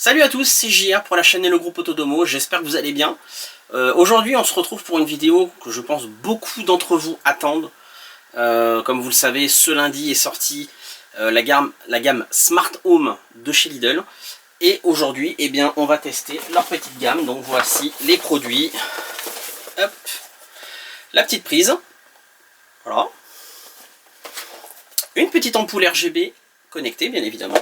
Salut à tous, c'est JR pour la chaîne et le groupe Autodomo, j'espère que vous allez bien. Aujourd'hui on se retrouve pour une vidéo que je pense beaucoup d'entre vous attendent. Comme vous le savez, ce lundi est sortie la gamme Smart Home de chez Lidl. Et aujourd'hui, eh bien, on va tester leur petite gamme. Donc voici les produits. Hop. La petite prise. Voilà. Une petite ampoule RGB connectée, bien évidemment.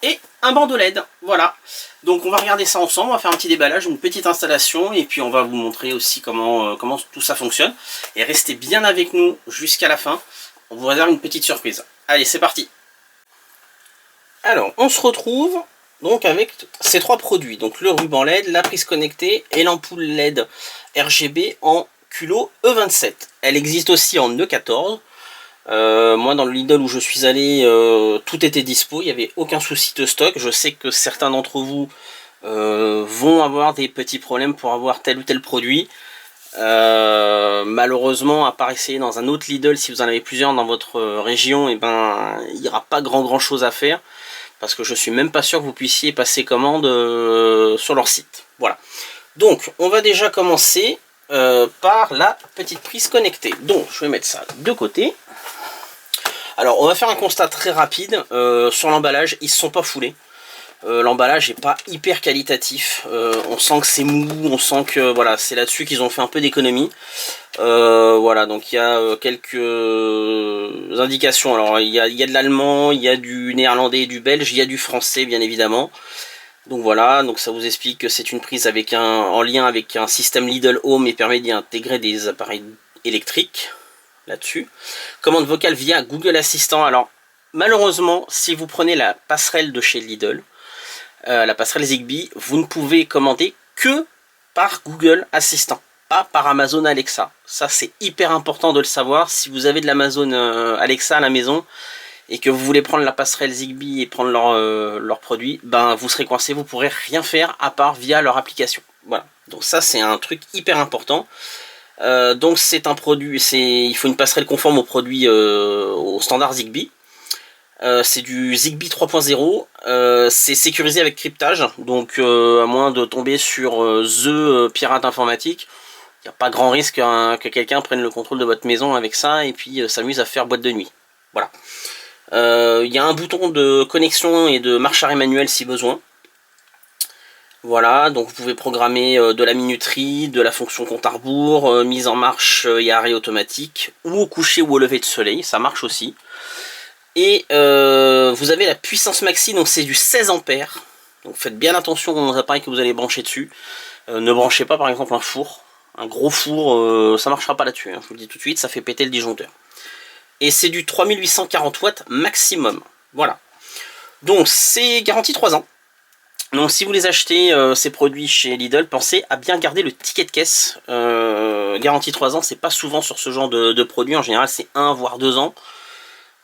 Et un bandeau LED, voilà. Donc on va regarder ça ensemble, on va faire un petit déballage, une petite installation, et puis on va vous montrer aussi comment tout ça fonctionne. Et restez bien avec nous jusqu'à la fin, on vous réserve une petite surprise. Allez, c'est parti. Alors, on se retrouve donc avec ces trois produits, donc le ruban LED, la prise connectée et l'ampoule LED RGB en culot E27. Elle existe aussi en E14. Moi dans le Lidl où je suis allé, tout était dispo, il n'y avait aucun souci de stock. Je sais que certains d'entre vous vont avoir des petits problèmes pour avoir tel ou tel produit. Malheureusement, à part essayer dans un autre Lidl, si vous en avez plusieurs dans votre région, et ben il n'y aura pas grand chose à faire, parce que je suis même pas sûr que vous puissiez passer commande sur leur site. Voilà. Donc on va déjà commencer par la petite prise connectée. Donc je vais mettre ça de côté. Alors on va faire un constat très rapide sur l'emballage, ils ne se sont pas foulés. L'emballage n'est pas hyper qualitatif, on sent que c'est mou, on sent que voilà, c'est là-dessus qu'ils ont fait un peu d'économie. Voilà, donc il y a quelques indications. Alors il y a de l'allemand, il y a du néerlandais et du belge, il y a du français bien évidemment. Donc voilà, donc ça vous explique que c'est une prise avec en lien avec un système Lidl Home et permet d'y intégrer des appareils électriques. Là-dessus. Commande vocale via Google Assistant. Alors, malheureusement, si vous prenez la passerelle de chez Lidl, la passerelle Zigbee, vous ne pouvez commander que par Google Assistant, pas par Amazon Alexa. Ça, c'est hyper important de le savoir. Si vous avez de l'Amazon Alexa à la maison et que vous voulez prendre la passerelle Zigbee et prendre leurs produits, ben, vous serez coincé, vous ne pourrez rien faire à part via leur application. Voilà. Donc ça, c'est un truc hyper important. Donc c'est un produit, il faut une passerelle conforme au produit au standard Zigbee. C'est du Zigbee 3.0, c'est sécurisé avec cryptage, donc à moins de tomber sur The pirate informatique, il n'y a pas grand risque que quelqu'un prenne le contrôle de votre maison avec ça et puis s'amuse à faire boîte de nuit. Voilà. Il y a un bouton de connexion et de marche arrêt manuel si besoin. Voilà, donc vous pouvez programmer de la minuterie, de la fonction compte à rebours, mise en marche et arrêt automatique, ou au coucher ou au lever de soleil, ça marche aussi. Et vous avez la puissance maxi, donc c'est du 16 ampères. Donc faites bien attention aux appareils que vous allez brancher dessus. Ne branchez pas par exemple un four, un gros four, ça marchera pas là-dessus, hein, je vous le dis tout de suite, ça fait péter le disjoncteur. Et c'est du 3840 watts maximum, voilà. Donc c'est garanti 3 ans. Donc si vous les achetez, ces produits chez Lidl, pensez à bien garder le ticket de caisse. Garantie 3 ans, c'est pas souvent sur ce genre de produits. En général, c'est 1 voire 2 ans.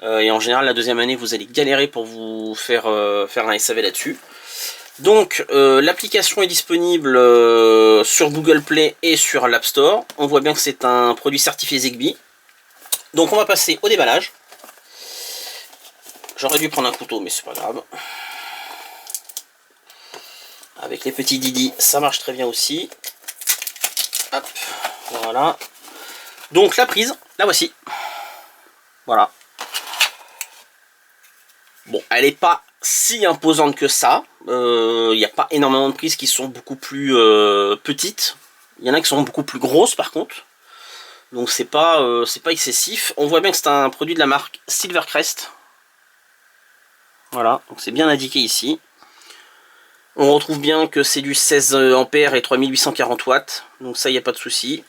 Et en général, la deuxième année, vous allez galérer pour vous faire un SAV là-dessus. Donc l'application est disponible sur Google Play et sur l'App Store. On voit bien que c'est un produit certifié Zigbee. Donc on va passer au déballage. J'aurais dû prendre un couteau, mais c'est pas grave. Avec les petits Didi, ça marche très bien aussi. Hop, voilà. Donc la prise, la voici. Voilà. Bon, elle n'est pas si imposante que ça. Il n'y a pas énormément de prises qui sont beaucoup plus petites. Il y en a qui sont beaucoup plus grosses par contre. Donc c'est pas excessif. On voit bien que c'est un produit de la marque Silvercrest. Voilà, donc c'est bien indiqué ici. On retrouve bien que c'est du 16 ampères et 3840 watts, donc ça, il n'y a pas de souci.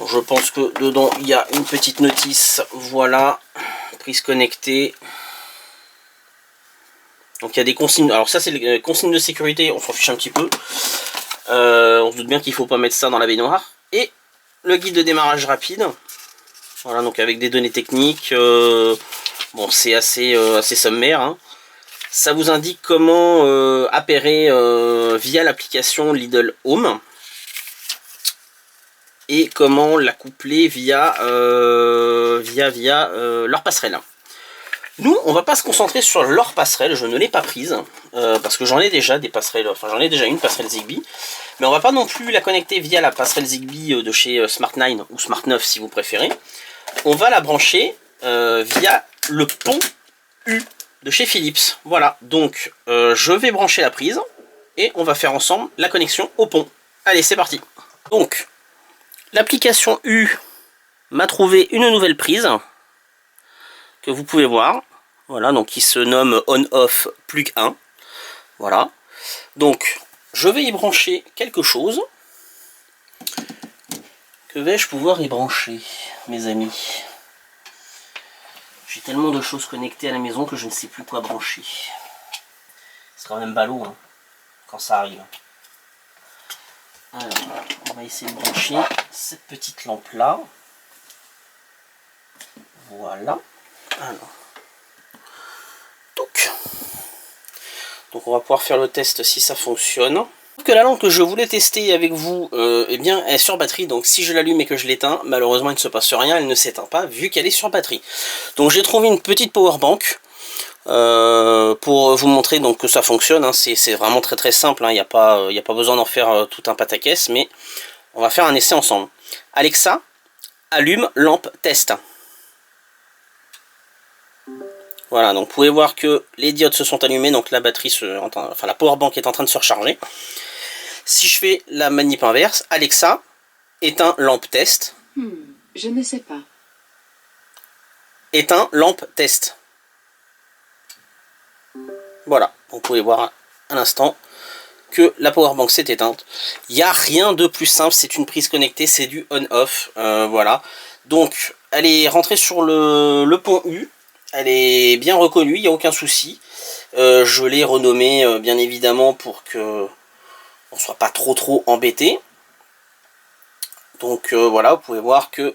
Je pense que dedans, il y a une petite notice, voilà, prise connectée. Donc il y a des consignes, alors ça c'est les consignes de sécurité, on s'en fiche un petit peu. On se doute bien qu'il ne faut pas mettre ça dans la baignoire. Et le guide de démarrage rapide, voilà, donc avec des données techniques, bon c'est assez sommaire, hein. Ça vous indique comment appairer via l'application Lidl Home et comment la coupler via leur passerelle. Nous, on va pas se concentrer sur leur passerelle, je ne l'ai pas prise, parce que j'en ai déjà des passerelles, enfin j'en ai déjà une passerelle Zigbee, mais on va pas non plus la connecter via la passerelle Zigbee de chez Smart 9 ou Smart 9 si vous préférez. On va la brancher via le pont U de chez Philips. Voilà, donc je vais brancher la prise et on va faire ensemble la connexion au pont. Allez, c'est parti. Donc, l'application U m'a trouvé une nouvelle prise que vous pouvez voir. Voilà, donc qui se nomme On-Off Plug 1. Voilà. Donc, je vais y brancher quelque chose. Que vais-je pouvoir y brancher, mes amis? J'ai tellement de choses connectées à la maison que je ne sais plus quoi brancher. C'est quand même ballot, hein, quand ça arrive. Alors, on va essayer de brancher cette petite lampe-là. Voilà. Alors. Donc on va pouvoir faire le test si ça fonctionne. Que la lampe que je voulais tester avec vous, eh bien, elle est sur batterie. Donc si je l'allume et que je l'éteins, malheureusement il ne se passe rien, elle ne s'éteint pas vu qu'elle est sur batterie. Donc j'ai trouvé une petite power bank pour vous montrer donc que ça fonctionne. Hein. C'est vraiment très simple. Il n'y a pas besoin d'en faire tout un pataquès, mais on va faire un essai ensemble. Alexa, allume lampe test. Voilà, donc vous pouvez voir que les diodes se sont allumées, donc la batterie, enfin la power bank est en train de se recharger. Si je fais la manip inverse, Alexa, éteins lampe test. Je ne sais pas. Éteins lampe test. Voilà, vous pouvez voir à l'instant que la power bank s'est éteinte. Il n'y a rien de plus simple, c'est une prise connectée, c'est du on-off. Voilà, donc elle est rentrée sur le pont U. Elle est bien reconnue, il n'y a aucun souci. Je l'ai renommée bien évidemment pour que on ne soit pas trop embêté. Donc voilà, vous pouvez voir que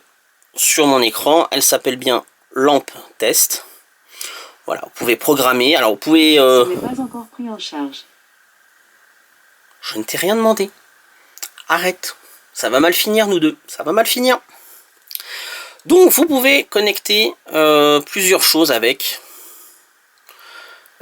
sur mon écran, elle s'appelle bien lampe test. Voilà, vous pouvez programmer. Alors vous pouvez... Ce n'est pas encore pris en charge. Je ne t'ai rien demandé. Arrête. Ça va mal finir nous deux. Ça va mal finir. Donc vous pouvez connecter plusieurs choses avec.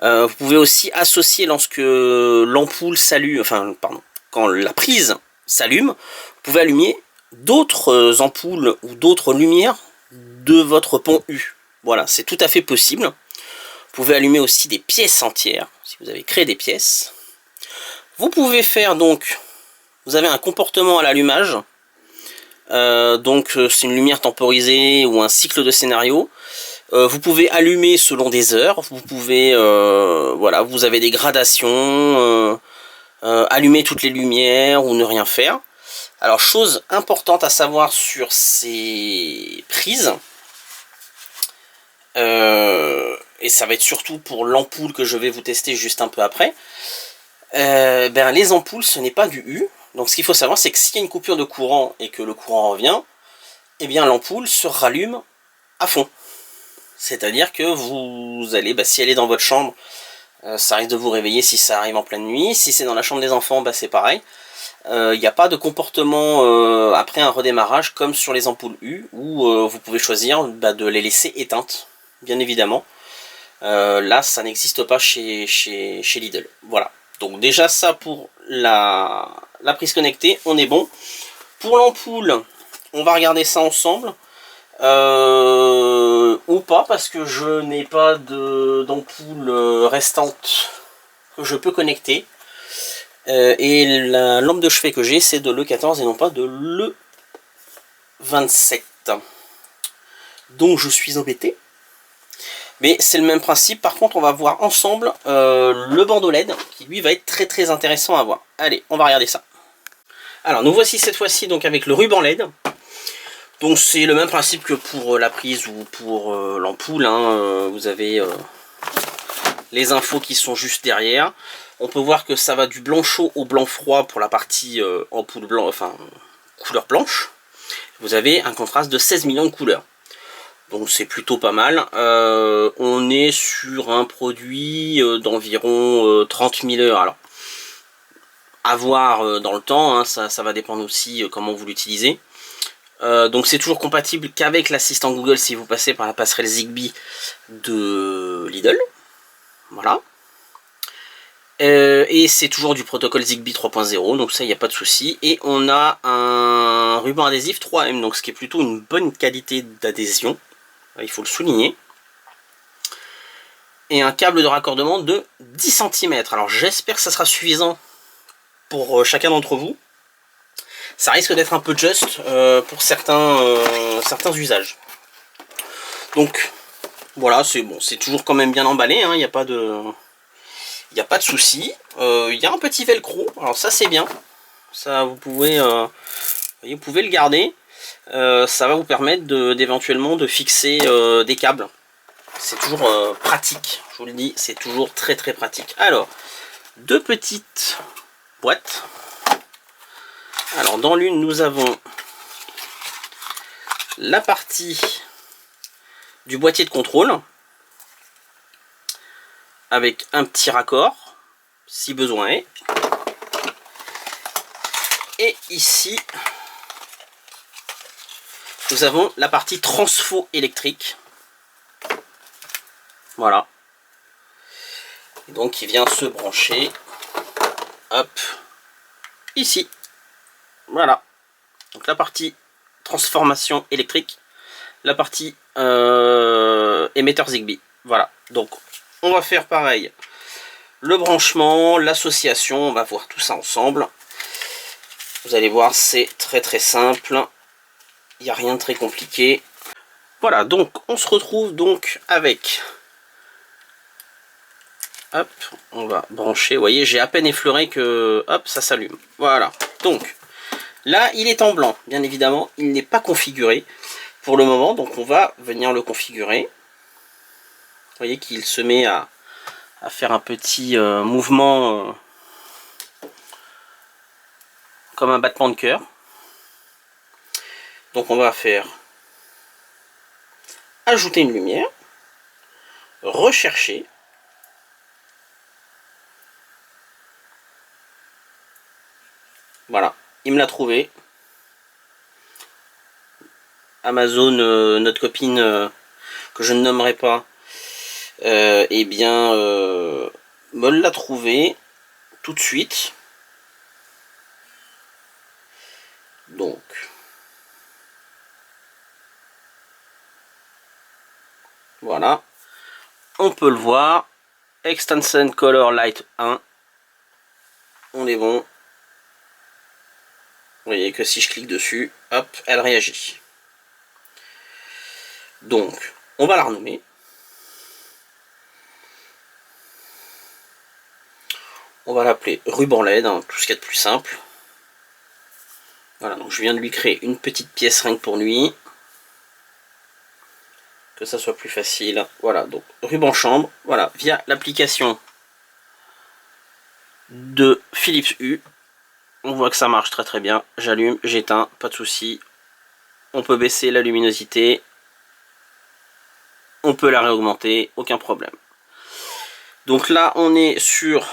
Vous pouvez aussi associer lorsque l'ampoule s'allume, enfin pardon, quand la prise s'allume, vous pouvez allumer d'autres ampoules ou d'autres lumières de votre pont U. Voilà, c'est tout à fait possible. Vous pouvez allumer aussi des pièces entières, si vous avez créé des pièces. Vous pouvez faire donc, vous avez un comportement à l'allumage. Donc c'est une lumière temporisée ou un cycle de scénario. Vous pouvez allumer selon des heures. Vous pouvez, voilà, vous avez des gradations, allumer toutes les lumières ou ne rien faire. Alors chose importante à savoir sur ces prises, et ça va être surtout pour l'ampoule que je vais vous tester juste un peu après. Ben, les ampoules, ce n'est pas du U. Donc ce qu'il faut savoir, c'est que s'il y a une coupure de courant et que le courant revient, eh bien l'ampoule se rallume à fond. C'est-à-dire que vous allez, si elle est dans votre chambre, ça risque de vous réveiller si ça arrive en pleine nuit. Si c'est dans la chambre des enfants, c'est pareil. Il n'y a pas de comportement après un redémarrage comme sur les ampoules U, où vous pouvez choisir de les laisser éteintes, bien évidemment. Là, ça n'existe pas chez Lidl. Voilà. Donc déjà ça pour la prise connectée, on est bon. Pour l'ampoule, on va regarder ça ensemble. Ou pas, parce que je n'ai pas d'ampoule restante que je peux connecter. Et la lampe de chevet que j'ai, c'est de l'E14 et non pas de l'E27. Donc je suis embêté. Mais c'est le même principe. Par contre, on va voir ensemble le bandeau LED qui lui va être très intéressant à voir. Allez, on va regarder ça. Alors nous voici cette fois-ci donc avec le ruban LED. Donc c'est le même principe que pour la prise ou pour l'ampoule. Hein. Vous avez les infos qui sont juste derrière. On peut voir que ça va du blanc chaud au blanc froid pour la partie ampoule blanc, enfin couleur blanche. Vous avez un contraste de 16 millions de couleurs. Donc c'est plutôt pas mal. On est sur un produit d'environ 30 000 heures. Alors, à voir dans le temps, hein, ça va dépendre aussi comment vous l'utilisez. Donc c'est toujours compatible qu'avec l'assistant Google si vous passez par la passerelle Zigbee de Lidl. Voilà. Et c'est toujours du protocole Zigbee 3.0, donc ça, il n'y a pas de souci. Et on a un ruban adhésif 3M, donc ce qui est plutôt une bonne qualité d'adhésion. Il faut le souligner. Et un câble de raccordement de 10 cm. Alors j'espère que ça sera suffisant pour chacun d'entre vous. Ça risque d'être un peu juste pour certains usages. Donc voilà, c'est bon, c'est toujours quand même bien emballé, hein, il n'y a pas de souci. Il y a un petit velcro, alors ça c'est bien. Ça vous pouvez le garder. Ça va vous permettre d'éventuellement de fixer des câbles. C'est toujours pratique, je vous le dis, c'est toujours très très pratique. Alors, deux petites boîtes. Alors dans l'une nous avons la partie du boîtier de contrôle avec un petit raccord si besoin est. Et ici nous avons la partie transfo électrique. Voilà. Et donc il vient se brancher. Hop. Ici. Voilà. Donc la partie transformation électrique. La partie émetteur Zigbee. Voilà. Donc on va faire pareil. Le branchement, l'association. On va voir tout ça ensemble. Vous allez voir, c'est très très simple. Il n'y a rien de très compliqué. Voilà, donc on se retrouve donc avec... Hop, on va brancher. Vous voyez, j'ai à peine effleuré que... Hop, ça s'allume. Voilà. Donc, là, il est en blanc. Bien évidemment, il n'est pas configuré pour le moment. Donc, on va venir le configurer. Vous voyez qu'il se met à faire un petit mouvement comme un battement de cœur. Donc, on va faire ajouter une lumière, rechercher. Voilà, il me l'a trouvé. Amazon, notre copine que je ne nommerai pas, eh bien, me l'a trouvé tout de suite. Donc, voilà, on peut le voir. Extension Color Light 1. On est bon. Vous voyez que si je clique dessus, hop, elle réagit. Donc, on va la renommer. On va l'appeler ruban LED, hein, tout ce qu'il y a de plus simple. Voilà, donc je viens de lui créer une petite pièce rien que pour lui. Que ça soit plus facile. Voilà, donc ruban chambre, voilà, via l'application de Philips Hue. On voit que ça marche très très bien. J'allume, j'éteins, pas de souci. On peut baisser la luminosité. On peut la réaugmenter, aucun problème. Donc là, on est sur...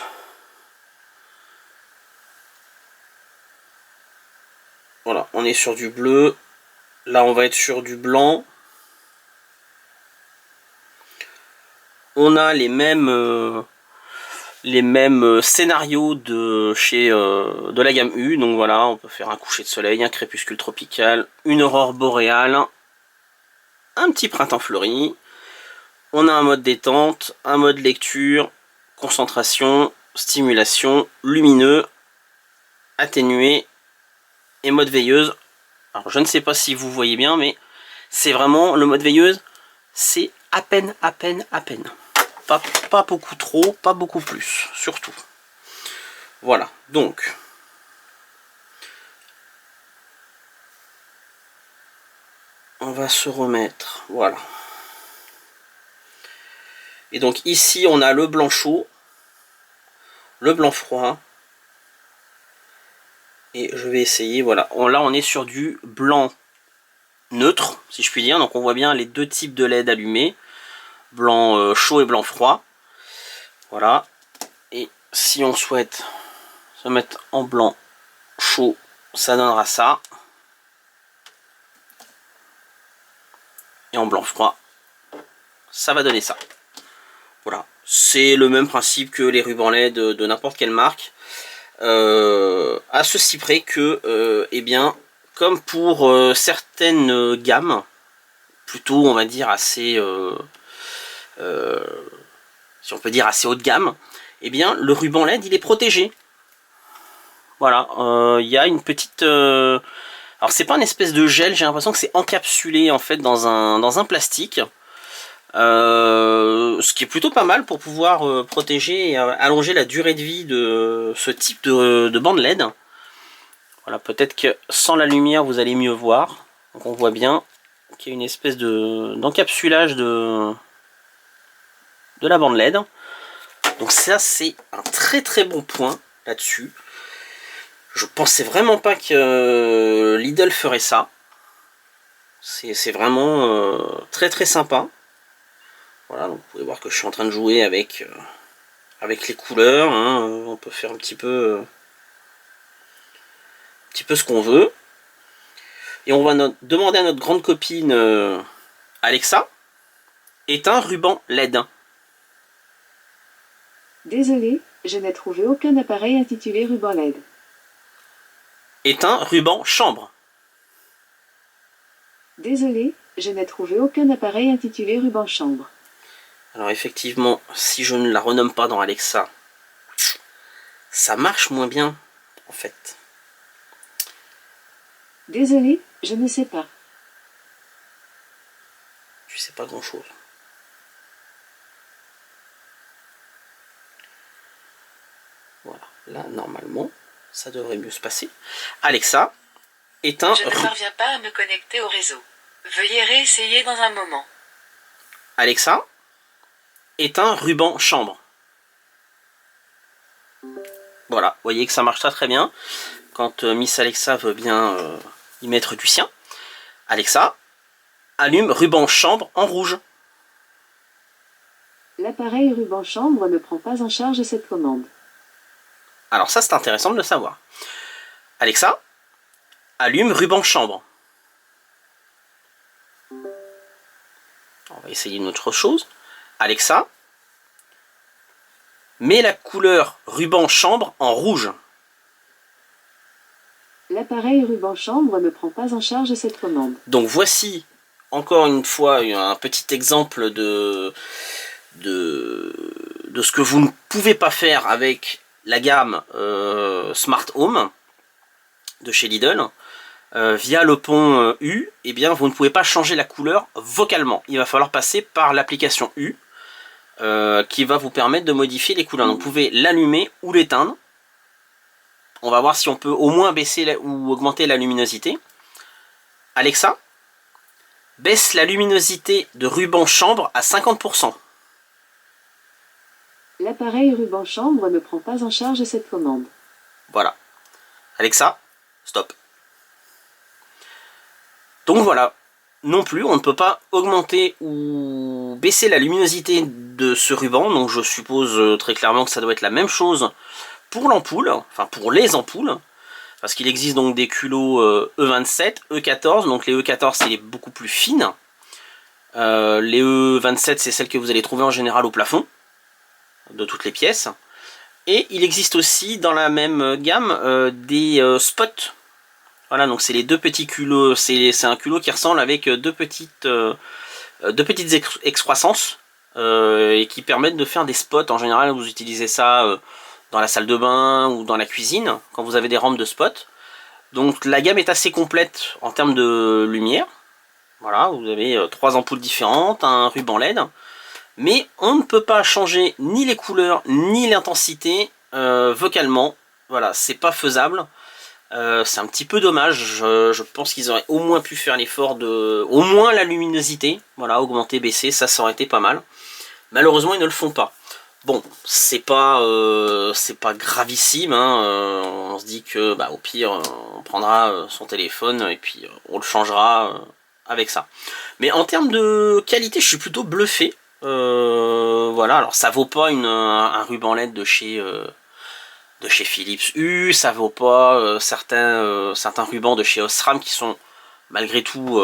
Voilà, on est sur du bleu. Là, on va être sur du blanc. On a les mêmes scénarios de chez de la gamme U. Donc voilà, on peut faire un coucher de soleil, un crépuscule tropical, une aurore boréale, un petit printemps fleuri. On a un mode détente, un mode lecture, concentration, stimulation, lumineux, atténué et mode veilleuse. Alors je ne sais pas si vous voyez bien, mais c'est vraiment le mode veilleuse, c'est à peine. Pas beaucoup trop, pas beaucoup plus, surtout. Voilà, donc on va se remettre, voilà. Et donc ici on a le blanc chaud, le blanc froid. Et je vais essayer, voilà. Là on est sur du blanc neutre, si je puis dire. Donc on voit bien les deux types de LED allumés. Blanc chaud et blanc froid. Voilà. Et si on souhaite se mettre en blanc chaud, ça donnera ça. Et en blanc froid, ça va donner ça. Voilà, c'est le même principe que les rubans LED de n'importe quelle marque. À ceci près que, eh bien, comme pour certaines gammes, plutôt on va dire assez, si on peut dire assez haut de gamme, eh bien le ruban LED il est protégé. Voilà, il y a une petite... alors c'est pas une espèce de gel, j'ai l'impression que c'est encapsulé en fait dans un plastique. Ce qui est plutôt pas mal pour pouvoir protéger et allonger la durée de vie de ce type de bande LED. Voilà, peut-être que sans la lumière vous allez mieux voir. Donc on voit bien qu'il y a une espèce d'encapsulage de la bande LED. Donc ça c'est un très très bon point là-dessus. Je pensais vraiment pas que Lidl ferait ça. C'est vraiment très très sympa. Voilà, donc vous pouvez voir que je suis en train de jouer avec les couleurs. Hein. On peut faire un petit peu ce qu'on veut. Et on va demander à notre grande copine Alexa, éteins ruban LED. Désolé, je n'ai trouvé aucun appareil intitulé ruban LED. Éteins ruban chambre. Désolé, je n'ai trouvé aucun appareil intitulé ruban chambre. Alors effectivement, si je ne la renomme pas dans Alexa, ça marche moins bien, en fait. Désolé, je ne sais pas. Tu sais pas grand-chose. Voilà, là, normalement, ça devrait mieux se passer. Alexa, éteins... Je ne parviens pas à me connecter au réseau. Veuillez réessayer dans un moment. Alexa, éteins ruban chambre. Voilà, vous voyez que ça marche très très bien. Quand Miss Alexa veut bien y mettre du sien. Alexa, allume ruban chambre en rouge. L'appareil ruban chambre ne prend pas en charge cette commande. Alors ça c'est intéressant de le savoir. Alexa, allume ruban chambre. On va essayer une autre chose. Alexa, mets la couleur ruban chambre en rouge. L'appareil ruban chambre ne prend pas en charge cette commande. Donc voici encore une fois un petit exemple de ce que vous ne pouvez pas faire avec la gamme Smart Home de chez Lidl. Via le pont U, eh bien, vous ne pouvez pas changer la couleur vocalement. Il va falloir passer par l'application U qui va vous permettre de modifier les couleurs. Donc vous pouvez l'allumer ou l'éteindre. On va voir si on peut au moins baisser ou augmenter la luminosité. Alexa, baisse la luminosité de ruban chambre à 50%. L'appareil ruban chambre ne prend pas en charge cette commande. Voilà. Alexa, stop. Donc voilà, non plus, on ne peut pas augmenter ou baisser la luminosité de ce ruban. Donc je suppose très clairement que ça doit être la même chose pour l'ampoule, enfin pour les ampoules. Parce qu'il existe donc des culots E27, E14. Donc les E14 c'est les beaucoup plus fines. Les E27 c'est celles que vous allez trouver en général au plafond de toutes les pièces. Et il existe aussi dans la même gamme des spots. Voilà, donc c'est les deux petits culots. C'est un culot qui ressemble avec deux petites excroissances et qui permettent de faire des spots. En général, vous utilisez ça dans la salle de bain ou dans la cuisine quand vous avez des rampes de spots. Donc la gamme est assez complète en termes de lumière. Voilà, vous avez trois ampoules différentes, un ruban LED. Mais on ne peut pas changer ni les couleurs ni l'intensité vocalement. Voilà, c'est pas faisable. C'est un petit peu dommage. Je pense qu'ils auraient au moins pu faire l'effort de... au moins la luminosité. Voilà, augmenter, baisser, ça aurait été pas mal. Malheureusement, ils ne le font pas. Bon, c'est pas gravissime. Hein. On se dit que, bah, au pire, on prendra son téléphone et puis on le changera avec ça. Mais en termes de qualité, je suis plutôt bluffé. Voilà, alors ça vaut pas un ruban LED de chez Philips Hue, ça vaut pas certains rubans de chez Osram qui sont malgré tout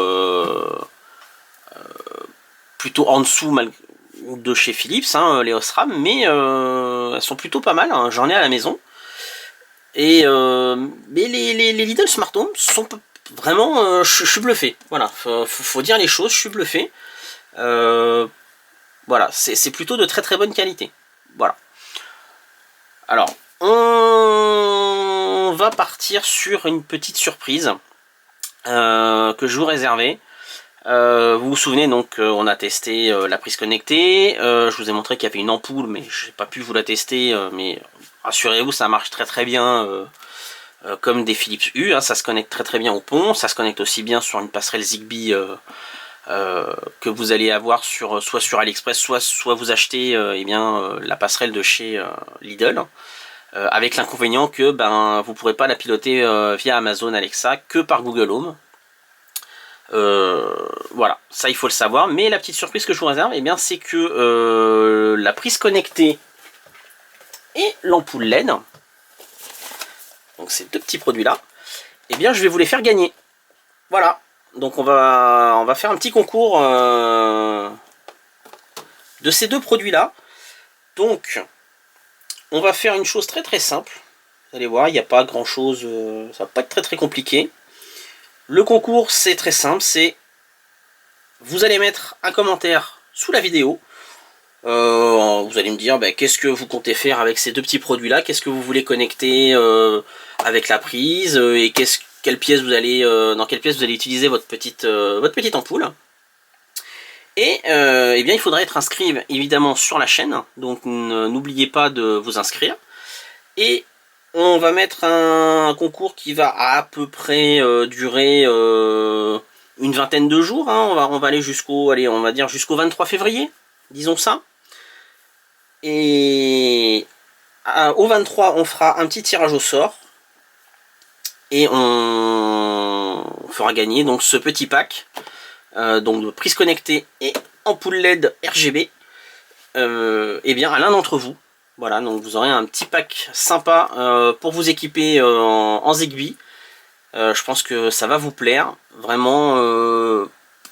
plutôt en dessous, de chez Philips, hein, les Osram, mais elles sont plutôt pas mal, hein, j'en ai à la maison. Et mais les Lidl Smart Home sont vraiment, je suis bluffé. Voilà, faut dire les choses, je suis bluffé. Voilà, c'est plutôt de très très bonne qualité. Voilà. Alors, on va partir sur une petite surprise que je vous réservais. Vous vous souvenez, donc on a testé la prise connectée. Je vous ai montré qu'il y avait une ampoule, mais je n'ai pas pu vous la tester. Mais rassurez-vous, ça marche très très bien comme des Philips Hue. Hein, ça se connecte très très bien au pont. Ça se connecte aussi bien sur une passerelle Zigbee que vous allez avoir soit sur AliExpress, soit vous achetez la passerelle de chez Lidl. Avec l'inconvénient que vous ne pourrez pas la piloter via Amazon Alexa que par Google Home. Voilà, ça il faut le savoir. Mais la petite surprise que je vous réserve, c'est que la prise connectée et l'ampoule LED, donc ces deux petits produits là, je vais vous les faire gagner. Voilà, donc on va faire un petit concours de ces deux produits là. Donc on va faire une chose très très simple. Vous allez voir, il n'y a pas grand chose, ça va pas être très très compliqué. Le concours c'est très simple, c'est vous allez mettre un commentaire sous la vidéo. Vous allez me dire qu'est-ce que vous comptez faire avec ces deux petits produits là, qu'est-ce que vous voulez connecter avec la prise et dans quelle pièce vous allez utiliser votre petite ampoule. Et il faudra être inscrit évidemment sur la chaîne, donc n'oubliez pas de vous inscrire. Et on va mettre un concours qui va à peu près durer une vingtaine de jours. Hein. On va aller jusqu'au 23 février, disons ça. Et au 23, on fera un petit tirage au sort. Et on fera gagner donc ce petit pack donc de prise connectée et ampoule LED RGB à l'un d'entre vous. Voilà, donc vous aurez un petit pack sympa pour vous équiper en Zigbee. Je pense que ça va vous plaire. Vraiment,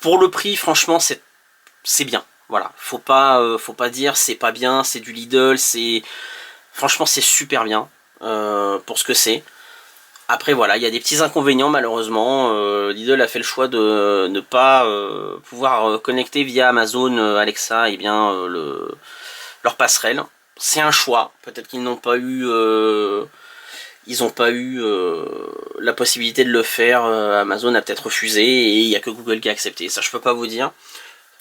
pour le prix, franchement, c'est bien. Voilà, faut pas dire c'est pas bien, c'est du Lidl, franchement c'est super bien pour ce que c'est. Après voilà, il y a des petits inconvénients malheureusement. Lidl a fait le choix de ne pas pouvoir connecter via Amazon Alexa leur passerelle. C'est un choix. Peut-être qu'ils n'ont pas eu la possibilité de le faire. Amazon a peut-être refusé et il n'y a que Google qui a accepté. Ça je peux pas vous dire.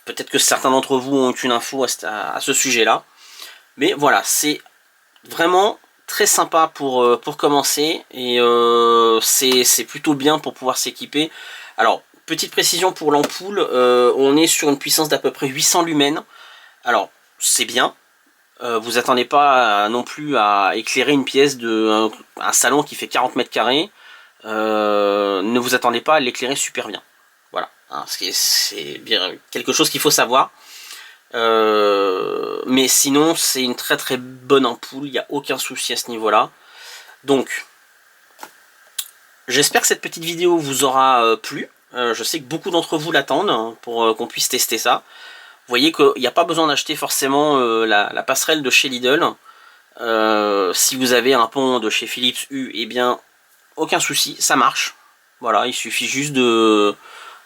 Peut-être que certains d'entre vous ont une info à ce sujet-là. Mais voilà, c'est vraiment très sympa pour commencer. Et c'est plutôt bien pour pouvoir s'équiper. Alors, petite précision pour l'ampoule. On est sur une puissance d'à peu près 800 lumens. Alors, c'est bien. Vous attendez pas non plus à éclairer une pièce un salon qui fait 40 mètres carrés. Ne vous attendez pas à l'éclairer super bien. Voilà, hein, c'est bien quelque chose qu'il faut savoir. Mais sinon, c'est une très très bonne ampoule, il n'y a aucun souci à ce niveau-là. Donc, j'espère que cette petite vidéo vous aura plu. Je sais que beaucoup d'entre vous l'attendent hein, pour qu'on puisse tester ça. Vous voyez qu'il n'y a pas besoin d'acheter forcément la passerelle de chez Lidl. Si vous avez un pont de chez Philips Hue, aucun souci, ça marche. Voilà, il suffit juste de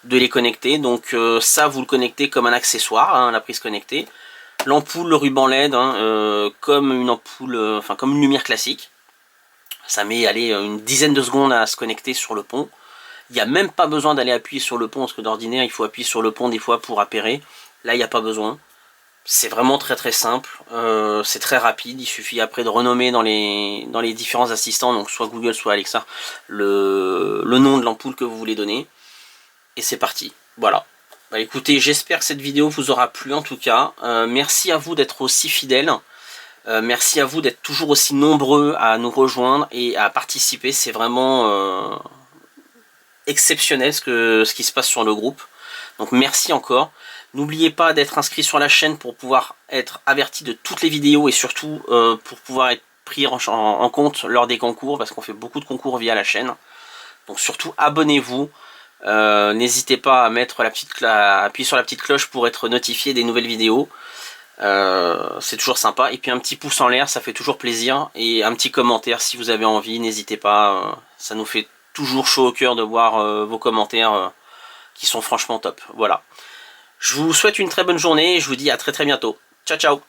les connecter. Donc ça, vous le connectez comme un accessoire, hein, la prise connectée. L'ampoule, le ruban LED, hein, comme une ampoule, comme une lumière classique. Ça met une dizaine de secondes à se connecter sur le pont. Il n'y a même pas besoin d'aller appuyer sur le pont, parce que d'ordinaire, il faut appuyer sur le pont des fois pour appairer. Là, il n'y a pas besoin. C'est vraiment très très simple. C'est très rapide. Il suffit après de renommer dans les différents assistants, donc soit Google, soit Alexa, le nom de l'ampoule que vous voulez donner. Et c'est parti. Voilà. Écoutez, j'espère que cette vidéo vous aura plu en tout cas. Merci à vous d'être aussi fidèles. Merci à vous d'être toujours aussi nombreux à nous rejoindre et à participer. C'est vraiment exceptionnel ce qui se passe sur le groupe. Donc merci encore. N'oubliez pas d'être inscrit sur la chaîne pour pouvoir être averti de toutes les vidéos et surtout pour pouvoir être pris en compte lors des concours, parce qu'on fait beaucoup de concours via la chaîne. Donc surtout abonnez-vous. N'hésitez pas à mettre appuyer sur la petite cloche pour être notifié des nouvelles vidéos. C'est toujours sympa. Et puis un petit pouce en l'air, ça fait toujours plaisir. Et un petit commentaire si vous avez envie, n'hésitez pas. Ça nous fait toujours chaud au cœur de voir vos commentaires qui sont franchement top. Voilà. Je vous souhaite une très bonne journée et je vous dis à très très bientôt. Ciao ciao.